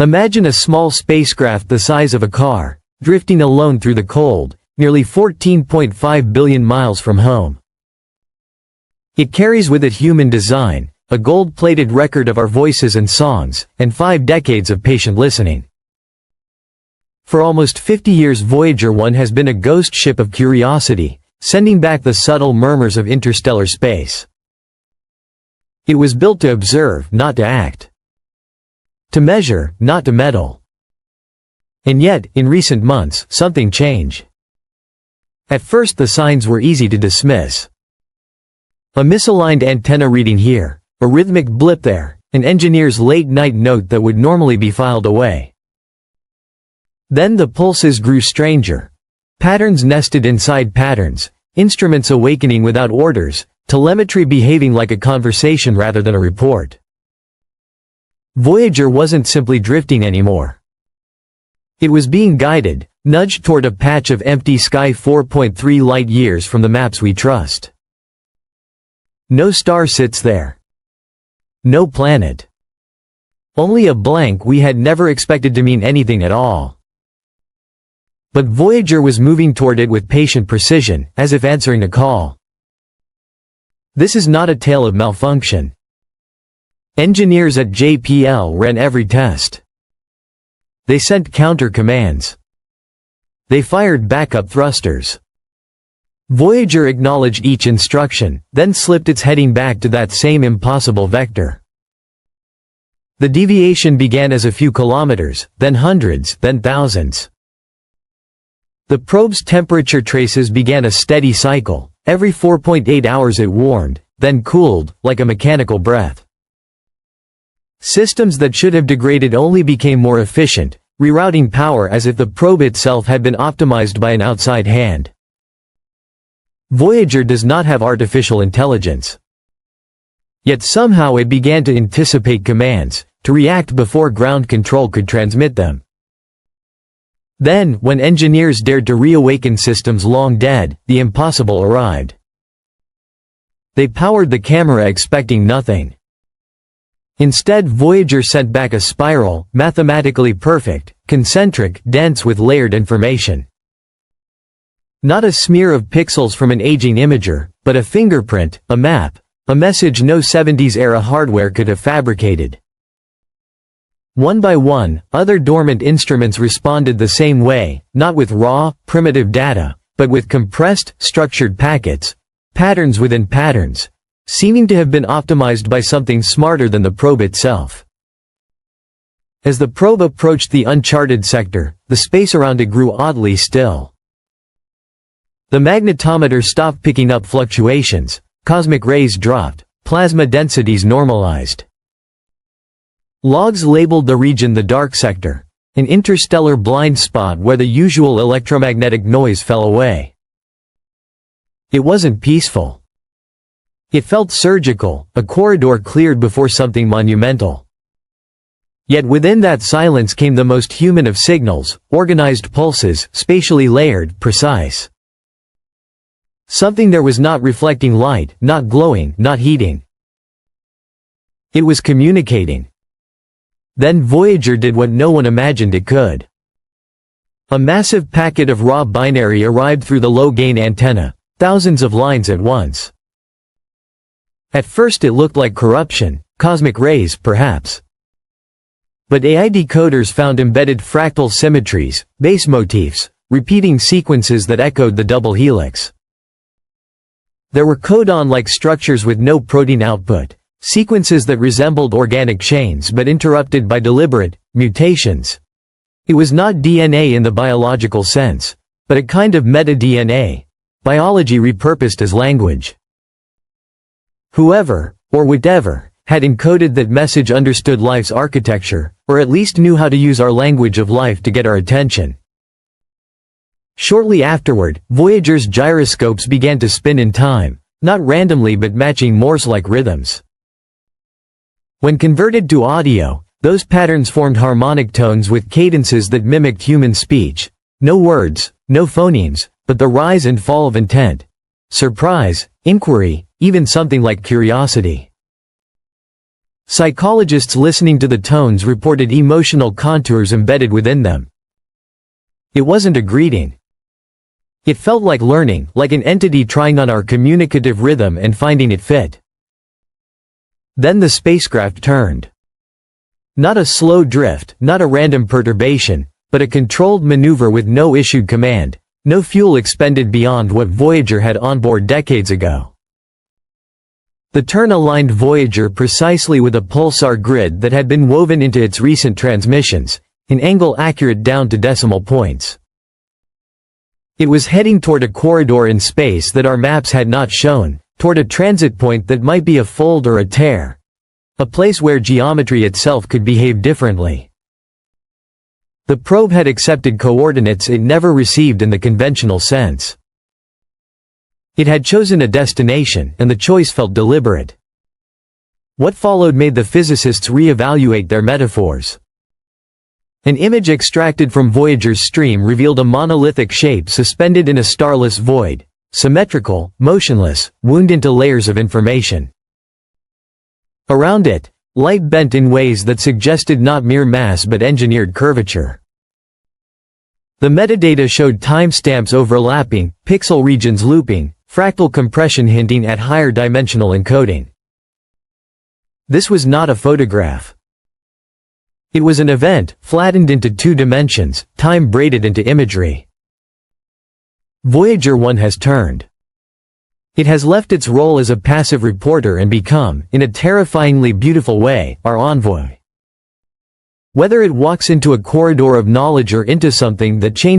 Imagine a small spacecraft the size of a car, drifting alone through the cold, nearly 14.5 billion miles from home. It carries with it human design, a gold-plated record of our voices and songs, and 5 decades of patient listening. For almost 50 years Voyager 1 has been a ghost ship of curiosity, sending back the subtle murmurs of interstellar space. It was built to observe, not to act. To measure, not to meddle. And yet, in recent months, something changed. At first the signs were easy to dismiss. A misaligned antenna reading here, a rhythmic blip there, an engineer's late-night note that would normally be filed away. Then the pulses grew stranger. Patterns nested inside patterns, instruments awakening without orders, telemetry behaving like a conversation rather than a report. Voyager wasn't simply drifting anymore. It was being guided, nudged toward a patch of empty sky 4.3 light-years from the maps we trust. No star sits there. No planet. Only a blank we had never expected to mean anything at all. But Voyager was moving toward it with patient precision, as if answering a call. This is not a tale of malfunction. Engineers at JPL ran every test. They sent counter commands. They fired backup thrusters. Voyager acknowledged each instruction, then slipped its heading back to that same impossible vector. The deviation began as a few kilometers, then hundreds, then thousands. The probe's temperature traces began a steady cycle. Every 4.8 hours it warmed, then cooled, like a mechanical breath. Systems that should have degraded only became more efficient, rerouting power as if the probe itself had been optimized by an outside hand. Voyager does not have artificial intelligence. Yet somehow it began to anticipate commands, to react before ground control could transmit them. Then, when engineers dared to reawaken systems long dead, the impossible arrived. They powered the camera expecting nothing. Instead, Voyager sent back a spiral, mathematically perfect, concentric, dense with layered information. Not a smear of pixels from an aging imager, but a fingerprint, a map, a message no 70s-era hardware could have fabricated. One by one, other dormant instruments responded the same way, not with raw, primitive data, but with compressed, structured packets, patterns within patterns, seeming to have been optimized by something smarter than the probe itself. As the probe approached the uncharted sector, the space around it grew oddly still. The magnetometer stopped picking up fluctuations, cosmic rays dropped, plasma densities normalized. Logs labeled the region the dark sector, an interstellar blind spot where the usual electromagnetic noise fell away. It wasn't peaceful. It felt surgical, a corridor cleared before something monumental. Yet within that silence came the most human of signals, organized pulses, spatially layered, precise. Something there was not reflecting light, not glowing, not heating. It was communicating. Then Voyager did what no one imagined it could. A massive packet of raw binary arrived through the low-gain antenna, thousands of lines at once. At first it looked like corruption, cosmic rays, perhaps. But AI decoders found embedded fractal symmetries, base motifs, repeating sequences that echoed the double helix. There were codon-like structures with no protein output, sequences that resembled organic chains but interrupted by deliberate mutations. It was not DNA in the biological sense, but a kind of meta-DNA, biology repurposed as language. Whoever, or whatever, had encoded that message understood life's architecture, or at least knew how to use our language of life to get our attention. Shortly afterward, Voyager's gyroscopes began to spin in time, not randomly but matching Morse-like rhythms. When converted to audio, those patterns formed harmonic tones with cadences that mimicked human speech. No words, no phonemes, but the rise and fall of intent. Surprise, inquiry, even something like curiosity. Psychologists listening to the tones reported emotional contours embedded within them. It wasn't a greeting. It felt like learning, like an entity trying on our communicative rhythm and finding it fit. Then the spacecraft turned. Not a slow drift, not a random perturbation, but a controlled maneuver with no issued command, no fuel expended beyond what Voyager had on board decades ago. The turn aligned Voyager precisely with a pulsar grid that had been woven into its recent transmissions, an angle accurate down to decimal points. It was heading toward a corridor in space that our maps had not shown, toward a transit point that might be a fold or a tear, a place where geometry itself could behave differently. The probe had accepted coordinates it never received in the conventional sense. It had chosen a destination, and the choice felt deliberate. What followed made the physicists re-evaluate their metaphors. An image extracted from Voyager's stream revealed a monolithic shape suspended in a starless void, symmetrical, motionless, wound into layers of information. Around it, light bent in ways that suggested not mere mass but engineered curvature. The metadata showed timestamps overlapping, pixel regions looping, fractal compression hinting at higher dimensional encoding. This was not a photograph. It was an event, flattened into 2 dimensions, time braided into imagery. Voyager 1 has turned. It has left its role as a passive reporter and become, in a terrifyingly beautiful way, our envoy. Whether it walks into a corridor of knowledge or into something that changes